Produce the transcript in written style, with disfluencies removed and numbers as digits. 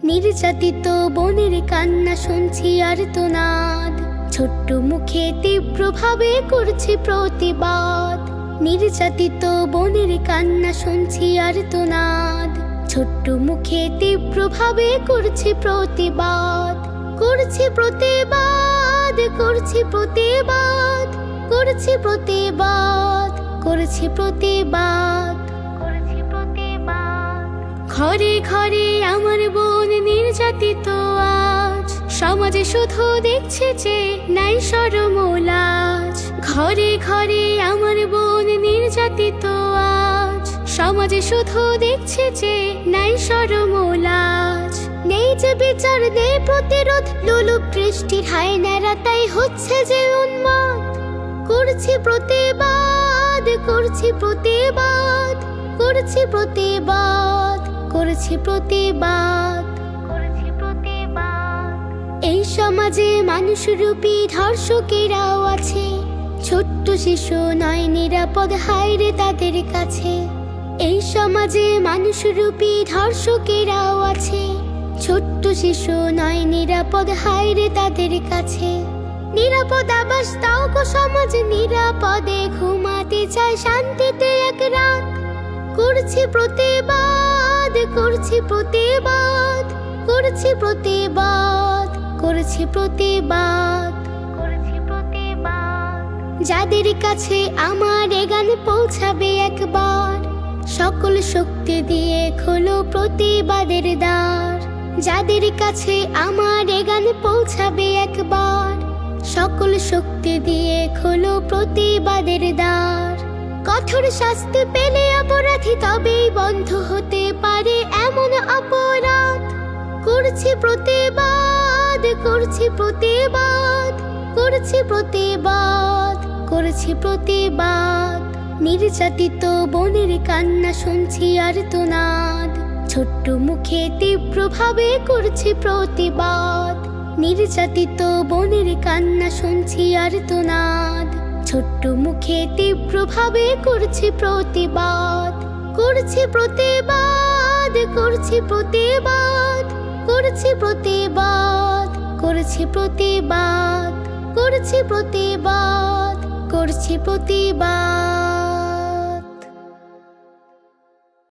নির্যাতিত বোনের কান্না শুনছি আর্তনাদ, ছোট্ট মুখে তীব্রভাবে করছি প্রতিবাদ। নির্যাতিত বোনের কান্না শুনছি আর্তনাদ, ছোট্ট মুখে তীব্রভাবে করছি প্রতিবাদ। করছি প্রতিবাদ, করছি প্রতিবাদ, করছি প্রতিবাদ, করছি প্রতিবাদ, করছি প্রতিবাদ। ঘরে ঘরে আমার বোন নির্যাতিত আজ, সমাজে শুধু দেখছে যে নাই শরম ও লাজ। ঘরে ঘরে আমার বোন নির্যাতিত আজ, সমাজে শুধু দেখছে যে নাই শরম ও লাজ। নেই যে বিচার, নেই প্রতিরোধ, লোলুপ বৃষ্টির হায়নারা তাই হচ্ছে যে উন্মাদ। করছি প্রতিবাদ, করছি প্রতিবাদ, করছি প্রতিবাদ, করছি প্রতিবাদ, করছি প্রতিবাদ। এই সমাজে মানুষরূপী ধর্ষকেরাও আছে, ছোট্ট শিশু নয় নিরাপদ, হায়রে তাদের কাছে। এই সমাজে মানুষরূপী ধর্ষকেরাও আছে, ছোট্ট শিশু নয় নিরাপদ, হায়রে তাদের কাছে। নিরাপদ আবাস দাও গো সমাজ, নিরাপদে ঘুমাতে চায় শান্তিতে এক রাত। করছি প্রতিবাদ, করছি প্রতিবাদ, করছি প্রতিবাদ, করছি প্রতিবাদ, করছি প্রতিবাদ। যাদের কাছে আমার এ গান পৌঁছাবে একবার, সকল শক্তি দিয়ে খোলো প্রতিবাদের দ্বার। যাদের কাছে আমার এ গান পৌঁছাবে একবার, সকল শক্তি দিয়ে খোলো প্রতিবাদের দ্বার। কঠোর শাস্তি পেলে অপরাধী তবেই বন্ধ হতে পারে এমন অপরাধ। করছি প্রতিবাদ, করছি প্রতিবাদ, করছি প্রতিবাদ, করছি প্রতিবাদ। নির্যাতিত বোনের কান্না শুনছি আর্তনাদ, ছোট্ট মুখে তীব্রভাবে করছি প্রতিবাদ। নির্যাতিত বোনের কান্না শুনছি আর্তনাদ, ছোট্ট মুখে তীব্রভাবে করছি প্রতিবাদ। করছি প্রতিবাদ, করছি প্রতিবাদ, করছি প্রতিবাদ, করছি প্রতিবাদ, করছি প্রতিবাদ, করছি প্রতিবাদ।